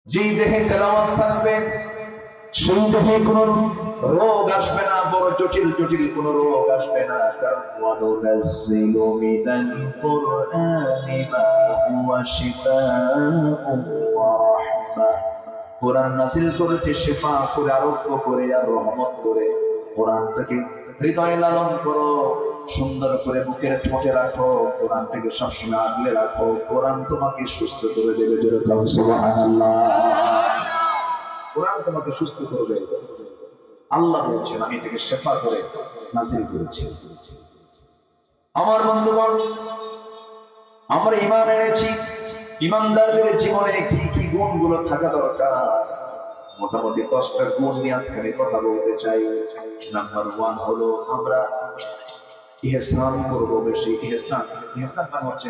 যেই দেহে তেলাওয়াত থাকবে সেই দেহে কোনো রোগ আসবে না, বড় জটিল জটিল কোনো রোগ আসবে না। কারণ ওয়ানুনাজ্জিলু মিনাল কুরআনি মা হুয়া শিফাউন ওয়া রাহমাহ। কোরআন নাযিল করেছে শিফা করে, আরোগ্য করে, আর রহমত করে। কোরআনটাকে হৃদয়ে লালন করো, সুন্দর করে বুকের ঠোঁটে রাখো, কোরআনটাকে সবসময় আগলে রাখো। কোরআন তোমাকে সুস্থ করে দেবে। যেরকম সুবহানাল্লাহ, কোরআন তোমাকে সুস্থ করবে। আল্লাহ বলছেন আমি এটাকে শেফা করে নাযিল করেছি। আমার বন্ধুগণ, আমরা ঈমান এনেছি, ঈমানদারদের জীবনে কি কি গুণগুলো থাকা দরকার, মোটামুটি 10টা গুণ নিয়ে আজকে আমি কথা বলতে চাই। নাম্বার 1 হলো আমরা ইহসান করব বেশি। ইহসান মানে হচ্ছে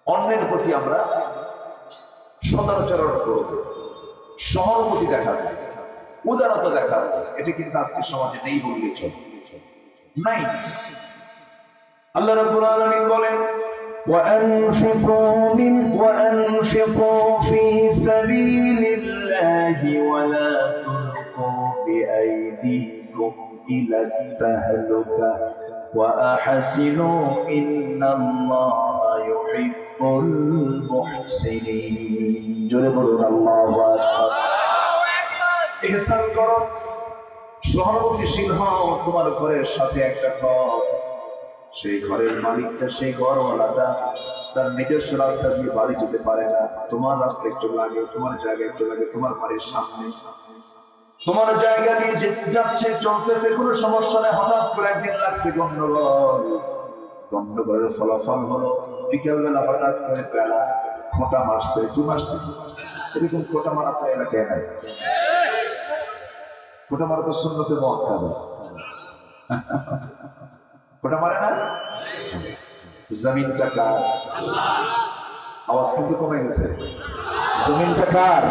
অন্যের প্রতি আমরা সদাচরণ করব, সহানুভূতি দেখাবো, উদারতা দেখাবো। এটা কিন্তু আজকে সমাজে নেই বললেই চলে, নাই। আল্লাহ রাব্বুল আলামিন বলেন وأنفقوا في سبيل الله ولا تلقوا بأيديكم إلى التهلكة وأحسنوا إن الله يحب المحسنين جربوا الله أكبر ইহসান করো, সহানুভূতিশীল হও। তোমার ঘরের সাথে একটা ঘর, সেই ঘরের মালিকটা, সেই ঘরওয়ালাটা তার নিজস্ব রাস্তা দিয়ে বাড়ি যেতে পারে না। তোমার রাস্তা একটু লাগে, তোমার জায়গা একটু লাগে, তোমার বাড়ির সামনে তোমার জায়গা দিয়ে যাচ্ছে, চলতেছে, কোনো সমস্যা নেই। হঠাৎ করে একদিন লাগছে গন্ডগোল, গন্ডগোলের ফলাফল হলো বিকেলবেলা হঠাৎ করে বেলা খোঁটা মারছে, মারছে। এরকম খোঁটা মারা তো এলাকায় নাই। খোঁটা মারা তো সুন্নতে মুআক্কাদা, খোঁটা মারে না। জমিনটা কার? আওয়াজ কিন্তু কমে গেছে। জমিনটা কার?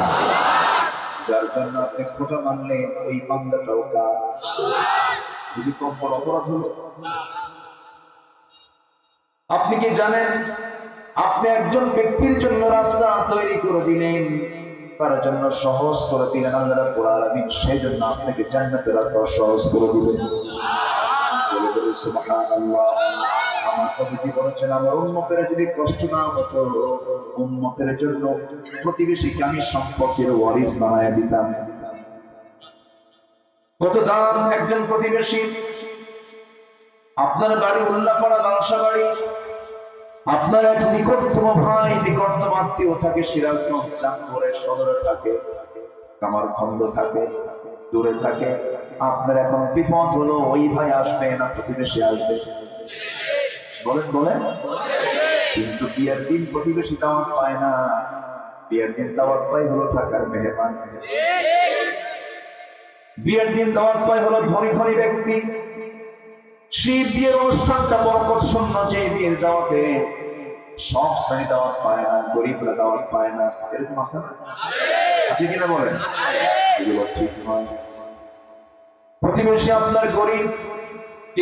যার জন্য আপনি খোঁটা মানলে ওই বান্দাটাও কার? যদি কম বড় অপরাধ হলো। আপনি কি জানেন আপনি একজন ব্যক্তির জন্য রাস্তা তৈরি করে দিলেন, তার জন্য সহজ করে দিলেন আল্লাহ রাব্বুল আলামিন, সেই জন্য আপনাকে জান্নাতের রাস্তা সহজ করে দিবেন। বলে বলে সুবহানাল্লাহ। আমার নবীজি বলেছেন আমার উম্মতের যদি কষ্ট না হতো, উম্মতের জন্য প্রতিবেশীকে আমি সম্পদের ওয়ারিস বানায় দিতাম। কত দাম একজন প্রতিবেশী। আপনার বাড়ি উল্লাপাড়া বাংশা বাড়ি, আপনার এক নিকটতম ভাই, নিকটতম আত্মীয় থাকে সিরাজগঞ্জ, চাঁদপুরের সদরে থাকে, কামারখন্দ থাকে, দূরে থাকে। আপনার এখন বিপদ হলো, ওই ভাই আসবে না প্রতিবেশী আসবে? বলেন বলেন। কিন্তু বিয়ের দিন প্রতিবেশী দাওয়াত পায় না, বিয়ের দিন দাওয়াত পায় হলো ঢাকার মেহমান, বিয়ের দিন দাওয়াত পায় হলো ধনী ধনী ব্যক্তি। সেই বিয়ের অনুষ্ঠানটা বরকত শূন্য, যে বিয়ের দাওয়াতে সব শ্রেণী দাওয়াত পায় না, গরিবরা দাওয়াত পায় না। এরকম আছে না? আছে কিনা বলেন? এগুলো ঠিক নয়। প্রতিবেশী আপনার গরিব,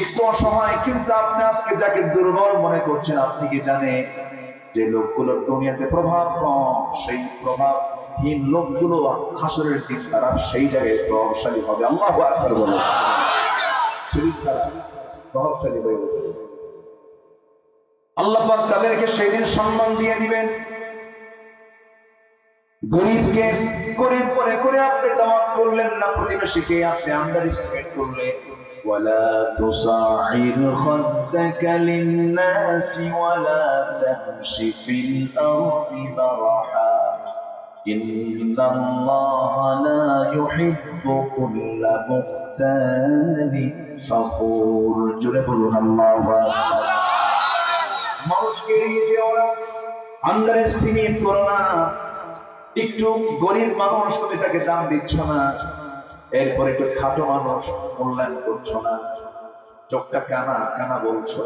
একটু অসহায়, কিন্তু আপনি আজকে যাকে দুর্বল মনে করছেন, আপনি কি জানেন যে লোকগুলোর দুনিয়াতে প্রভাব কম, সেই প্রভাবহীন লোকগুলো হাসরের দিন তারা সেই জায়গায় প্রভাবশালী হবে। আল্লাহু আকবার বলেন। প্রভাবশালী হয়ে যাবে। আল্লাহ পাক তাদেরকে সেই দিন সম্মান দিয়ে দিবেন। গরিবকে গরিব মনে করে আপনি দাওয়াত করলেন না, প্রতিবেশীকে আপনি আন্ডার এস্টিমেট করলেন। ولا تصعر خدك للناس ولا تمش في الأرض مرحا إن الله لا يحب كل مختال فخور جرب الله মানুষকে এই যে ওরা আন্ডার এস্টিমেট করো না। একটু গরিব মানুষ তুমি তাকে দাম দিচ্ছ না, এরপর একটু খাটো মানুষ মূল্যায়ন করছো না, চোখটা কানা কানা বলছো,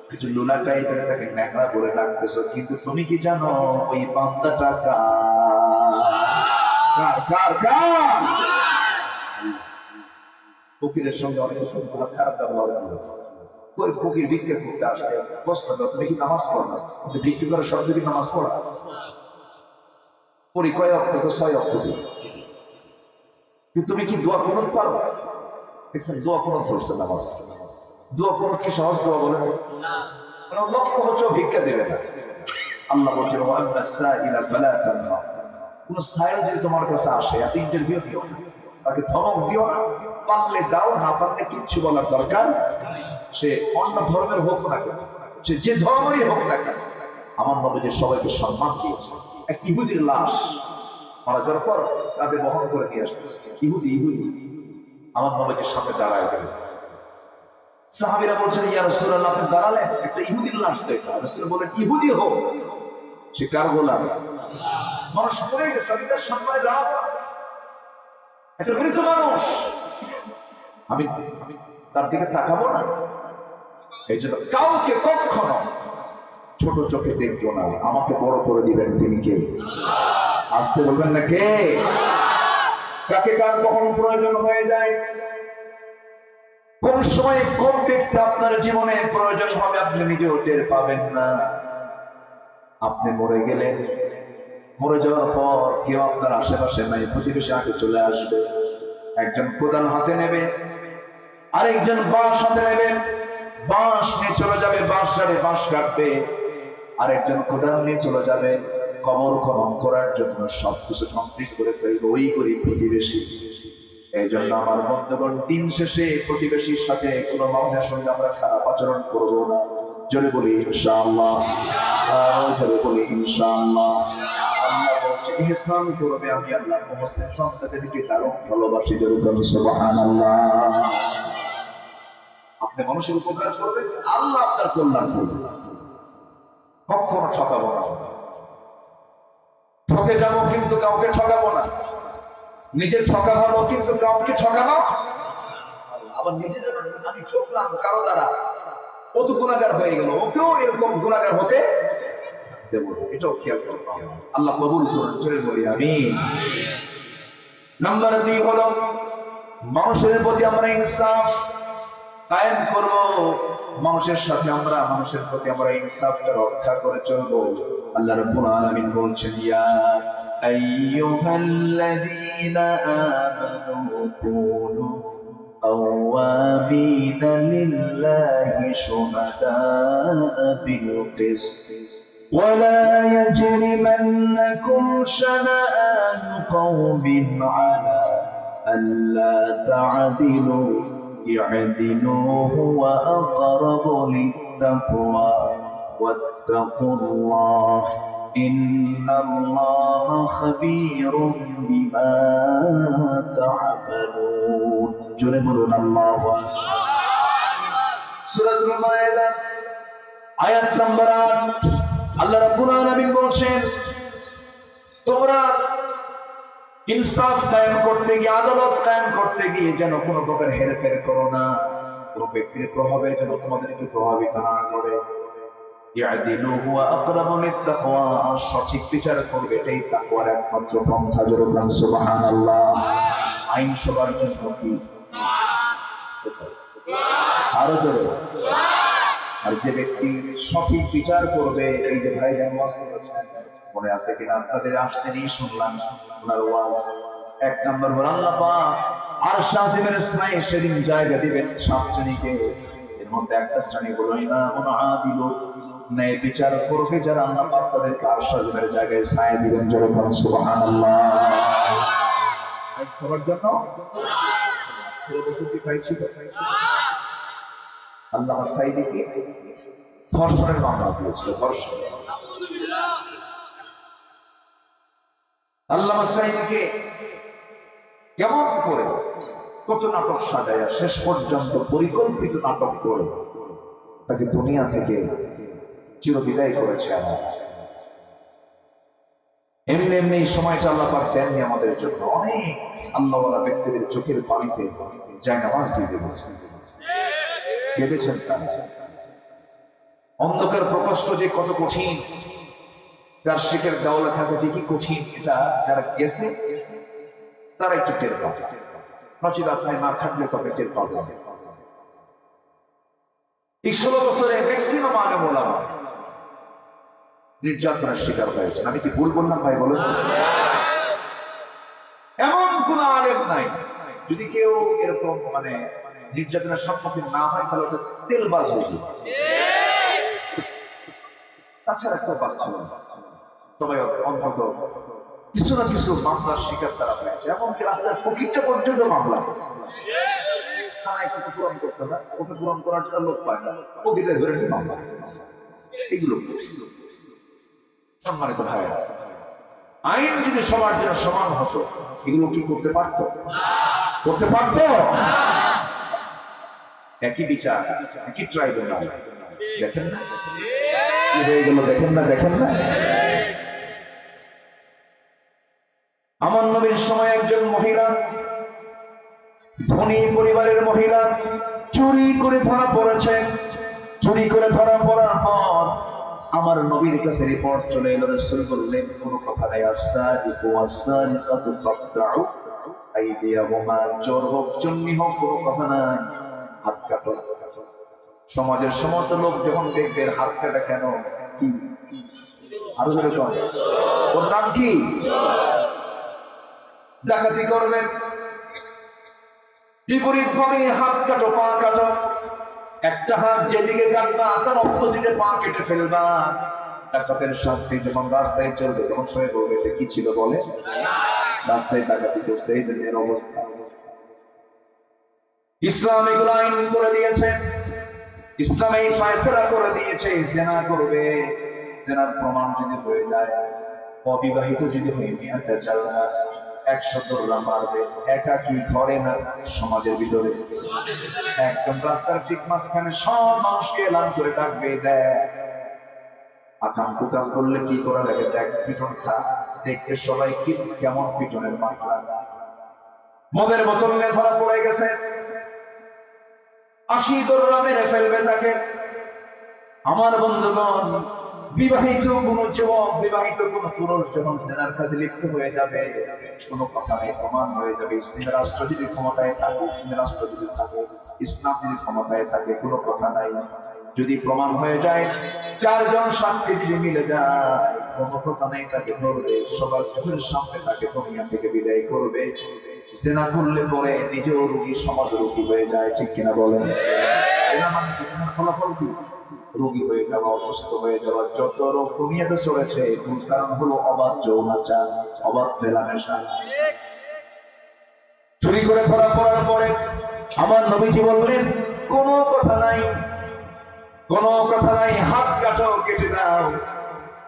কিছু লুলা টাইপের তাকে ন্যাকড়া বলে ডাকতেছো। কিন্তু তুমি কি জানো ওই বান্দাটা কার? কার কার? ফকিরের সঙ্গে অনেক সময় খারাপ ব্যবহার করো। ওই ফকির ভিক্ষা করতে আসছে, প্রশ্ন তুমি কি নামাজ পড়ো না? ভিক্ষা করার শব্দ কি নামাজ পড়া? পড়ি কয় অক্ত তো 6 অক্ত দিই, কিন্তু তুমি কি দোয়া কুনুত পারো? দোয়া কুনুত ধরছে নামাজ। দোয়া কুনুত কি সহজ দোয়া বলে না? লক্ষ বছর ভিক্ষা দেবে না। আল্লাহ বলছেন কোন সাইল যদি তোমার কাছে আসে, এত ইন্টারভিউ দিও না, তাকে ধমক দিও না, পারলে দাও, না পারলে কিচ্ছু বলার দরকার। সে অন্য ধর্মের হোক না কেন, সে যে ধর্মেরই হোক না কেন, আমার মধ্যে যে সবাইকে সম্মান দিয়েছে। এক ইহুদির লাশ মারা যাওয়ার পর তাকে বহন করে নিয়ে আসতেছে। ইহুদি আমার নবীর সামনে দাঁড়ায় গেল। সাহাবীরা বলছেন, ইয়া রাসূলুল্লাহ, আপনি দাঁড়ালেন, একটা ইহুদির লাশ দেখলাম। রাসূল বলেন, ইহুদি হোক, সে কার গোলাম? মানুষ মরে গেছে, আমি তার সম্মানে দাঁড়াবো না? একটা মৃত মানুষ, আমি তার দিকে তাকাবো না? এই জন্য কাউকে কখনো ছোট চোখে দেখবো না। আমাকে বড় করে দিবেন তিনি কে? আসতে বলবেন না কে? কাকে কার কখন প্রয়োজন হয়ে যায়, কোন সময় কোন ব্যক্তি আপনার জীবনে প্রয়োজন হবে আপনি নিজেও টের পাবেন না। আপনি মরে গেলেন, মরে যাওয়ার পর কেউ আপনার আশেপাশে নাই, প্রতিবেশী আগে চলে আসবে। একজন কোদাল হাতে নেবে, আরেকজন বাঁশ হাতে নেবে, বাঁশ নিয়ে চলে যাবে, বাঁশ ঝাড়ে বাঁশ কাটবে। আরেকজন কোদাল নিয়ে চলে যাবে কবর খনন করার জন্য। সবকিছু কমপ্লিট করে ফেলবে ওই গরিব প্রতিবেশী। এই জন্য আমার বন্ধুগণ, দিন শেষে প্রতিবেশীর সাথে কোনো মানুষের সঙ্গে আমরা খারাপ আচরণ করবো না। জোরে বলি ইনশাআল্লাহ, আরো জোরে বলি ইনশাআল্লাহ। আল্লাহ বলছে ইহসান করবে, আমি আল্লাহ মুহসিন তাদেরকে দারুণ ভালোবাসি। জোরে বলি সুবহানাল্লাহ। আপনি মানুষের উপকার করবেন, আল্লাহ আপনার কল্যাণ করবে। কখনো ঠকাবো না, ঠকে যাবো কিন্তু কাউকে ঠকাবো না। নিজের ঠকা ভালো, কিন্তু কাউকে ঠকাবো। আবার নিজে যেন আমি ঠকলাম কারো দ্বারা, ও তো গুনাহগার হয়ে গেল, ওকেও এরকম গুনাহগার হতে দেব না, এটাও খেয়াল করবো। আল্লাহ কবুল করুন, ছেড়ে বলি আমিন। নাম্বার 2 হলো মানুষের প্রতি আমরা ইনসাফ কায়েম করব। মানুষের সাথে আমরা, মানুষের প্রতি আমরা ইনসাফটা রক্ষা করে চলবো। আল্লাহ রাব্বুল আলামিন বলছেন, ইয়া আইয়ুহাল্লাযীনা আমানু কুনু আওয়াবিনা লিল্লাহি শুহাদা'a বিল কিসত ওয়া লা ইয়াজরিমান্নাকুম শানাআনু কওমিন আলা আল্লা তা'দিলু اعدلوا هو أقرب للتقوى واتقوا الله إن الله خبير بما تعملون. جل بلون الله. سورة المائدة آيات نمبر 8 আল্লাহ রাব্বুল আলামিন বলছেন, তোমরা ইনসাফ কায়েম করতে গিয়ে, আদালত কায়েম করতে গিয়ে যেন কোনো প্রকার হেরফের করো না, কোনো ব্যক্তির প্রভাবে যেন তোমাদেরকে প্রভাবিত না করে। ইয়াদিলু হুয়া আকরাবু লিত্তাকওয়া, সঠিক বিচার করবে, এটাই তাকওয়ার একমাত্র পন্থা। জোরে বলুন সুবহানাল্লাহ। আইন সবার জন্য কি? আরো জোরে। আর যে ব্যক্তি সঠিক বিচার করবে, এই যে ভাই ওয়াজ করেছেন, মনে আছে কিনা আপনাদের? আসতেই শুনলাম ওনার ওয়াজ। 1 নম্বর হলো আল্লাহ পাক আরশ আজিমের ইসমাই সেদিন জায়গা দিবেন 7 শ্রেণীকে। এর মধ্যে একটা শ্রেণী হলো ইমামুন আদিল, ন্যায় বিচার করবে যারা, আল্লাহ পাক তাদেরকে আরশ আজিমের জায়গায় ছায়া দিবেন। জোরে বলুন সুবহানাল্লাহ। সবার জন্য ছেলে বসতি খাইছি তো আল্লাহ সাইদিকে ধর্ষণের মামলা দিয়েছিল। ধর্ষণ আল্লামা সাইদিকে কেমন করে কত নাটক সাজায়া শেষ পর্যন্ত পরিকল্পিত নাটক করে তাকে দুনিয়া থেকে চিরবিদায় করেছে। এমনি এমনি সময়টা আল্লাহ পাক দেননি আমাদের জন্য। অনেক আল্লাহওয়ালা ব্যক্তিদের চোখের পানিতে যায় নামাজ দিয়ে দিয়েছে, ভেবেছেন অন্ধকার প্রকোষ্ঠ যে কত কঠিন, যার শিখের গাওলা থাকে যে কি কঠিন, এটা যারা গেছে তারা একটু টের পাবে। নচিত আপনার না থাকলে তবে টের পাবে। এই 16 বছরে ম্যাক্সিমাম আলেম ওলামা নির্যাতনের শিকার হয়েছেন। আমি কি ভুল বললাম ভাই বলেন? এমন কোন আলেম নাই, যদি কেউ এরকম নির্যাতনের সম্মুখীন না হয় তাহলে ওটা তেলবাজ হুজুর, তাছাড়া কেউ বাদ ছিল না। সবাই অন্তত কিছু না কিছু মামলার শিকার তারা হয়েছে। এমনকি রাস্তার ফকিরটা পর্যন্ত মামলা হয়েছে। থানায় ক্ষতিপূরণ করতে হয়, ক্ষতিপূরণ করার জন্য লোক পায় না, ফকিরে ধরে মামলা। এগুলো সম্মানিত ভাইয়েরা, আইন যদি সবার জন্য সমান হতো, এগুলো কি করতে পারতো? করতে পারতো? একই বিচার, একই ট্রাইব্যুনাল। দেখেন না কি হয়ে গেল? দেখেন না? দেখেন না? আমার নবীর সময় একজন মহিলা, ধনী পরিবারের মহিলা, চুরি করে ধরা পড়েছে। চুরি করে ধরা পড়ার পর আমার নবীর কাছে রিপোর্ট চলে এলো। রাসূল বললেন, কোনো কথা নাই, আস-সারিকু ওয়াস-সারিকাতু ফাকতাউ আইদিয়াহুমা, চোর হোক চুন্নি হোক, কোনো কথা নাই, হাত কাটো। সমাজের সমস্ত লোক যখন দেখবে হাত কাটা কেন, কি আরো ধরে কর, ওর নাম কি? ডাকাতি করবেন, বিপরীত ভাবে হাত কাটো, পা কাটো। একটা হাত যেদিকে কাটবা তার অপোজিটে পা কেটে ফেলবা। ডাকাতের শাস্তি যখন রাস্তায় চলবে তখন সবাই বলবে এটা কি ছিল বলে, রাস্তায় ডাকাতি করছে, এই জন্য অবস্থা। ইসলাম এগুলো আইন করে দিয়েছে, ইসলাম এই ফয়সালা করে দিয়েছে, জেনা করবে, জেনার প্রমাণ যদি হয়ে যায়, অবিবাহিত যদি হয়ে মেয়েটা চালনা 100 দৌড়া মারবে, একাকি ঘরে না সমাজের ভিতরে, একদম রাস্তার ঠিক মাঝখানে সব মানুষকে এলান করে ডাকবে, দেখ আকাম কুকাম করলে কি করা লাগে, দেখ পিছন খা, দেখতে সবাই কি কেমন পিছনের মাথা। মদের বোতল নিয়ে ধরা পড়ে গেছে, 80 দৌড়া মেরে ফেলবে তাকে। আমার বন্ধুগণ, বিবাহিত কোন যুবক, বিবাহিত কোন পুরুষ যখন জেনার কাজে লিপ্ত হয়ে যাবে, কোন কথা নেই, প্রমাণ হয়ে যাবে। ইসলামের রাষ্ট্র যদি ক্ষমতায় থাকে, ইসলামের রাষ্ট্র যদি থাকে, ইসলাম যদি ক্ষমতায় থাকে, কোনো কথা নাই। যদি প্রমাণ হয়ে যায়, 4 জন সাক্ষী যদি মিলে যায়, কোনো কথা নেই, তাকে ধরবে, সবার চোখের সামনে তাকে দুনিয়া থেকে বিদায় করবে। জেনা করলে পরে নিজেও রোগী, সমাজ রোগী হয়ে যায়, ঠিক কিনা বলেন? জেনা মানে পিছনের ফলাফল কি? রোগী হয়ে যাওয়া, অসুস্থ হয়ে যাওয়া। যত রোগ দুনিয়াতে চলেছে, মূল কারণ হলো অবাধ যৌনাচার, অবাধ মেলামেশা। চুরি করে ধরা পড়ার পরে আমার নবীজি বললেন, কোনো কথা নাই, কোনো কথা নাই, হাত কাটো, কেটে দাও।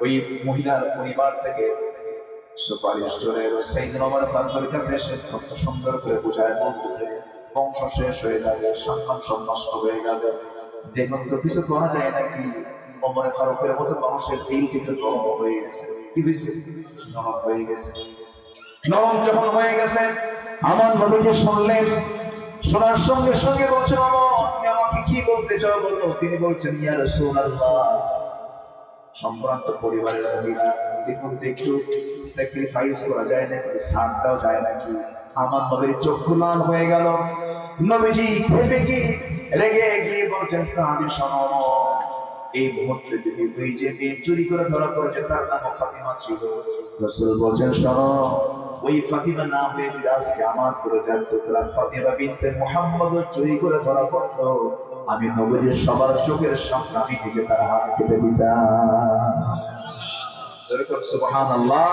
ওই মহিলার পরিবার থেকে সুপারিশ চলে এলো। সাইয়েদনা ওমর ফারুকের কাছে এসে কত সুন্দর করে বুঝায় বলতেছে, বংশ শেষ হয়ে যাবে, সম্মান সব নষ্ট হয়ে যাবে, দেখুন তো কিছু করা যায় নাকি? ওমর ফারুকের মতো মানুষের দিল কিন্তু নরম হয়ে গেছে। কি হয়েছে? নরম হয়ে গেছে। নরম যখন হয়ে গেছে, আমার নবীকে শুনলেন, শোনার সঙ্গে সঙ্গে বলছেন, আপনি আমাকে কি বলতে চাও বলো। তিনি বলছেন, ইয়া রাসূলুল্লাহ, সম্ভ্রান্ত পরিবারের মহিলা, দেখুন একটু স্যাক্রিফাইস করা যায় নাকি, ছাড় দেওয়া যায় নাকি? আমার নবীর চক্ষু লাল হয়ে গেল। নবীজি ভেবে কি রেগে গিয়ে বলছেন, সাহাবী শোনো, এই মুহূর্তে যদি ওই যে মেয়ে চুরি করে ধরা পড়েছে তার নাম ফাতিমা ছিল, রাসূল বলছেন, শোনো, ওই ফাতিমা না হয়ে যদি আজকে আমার করে যার টুকরা ফাতিমা বিনতে মুহাম্মদ চুরি করে ধরা পড়তো, আমি নবীর সবার চোখের সামনে আমি নিজে তার হাত কেটে দিতাম। সুবহানাল্লাহ।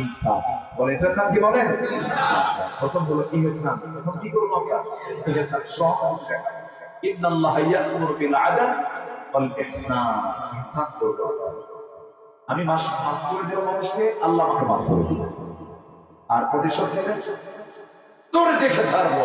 ইনসাফ বলে, এটার নাম কি বলেন? প্রথম হলো ইহসান। প্রথম কি করবো আমরা? ইহসান, সৎ। ইন্নাল্লাহা ইয়া'মুরু বিল আদল ওয়াল ইহসান। ইহসান করব। আমি মাফ করে দেব মানুষকে, আল্লাহ আমাকে মাফ করে দিবেন। আর প্রতিশোধ নেবেন, তোরে দেখে ছাড়বো।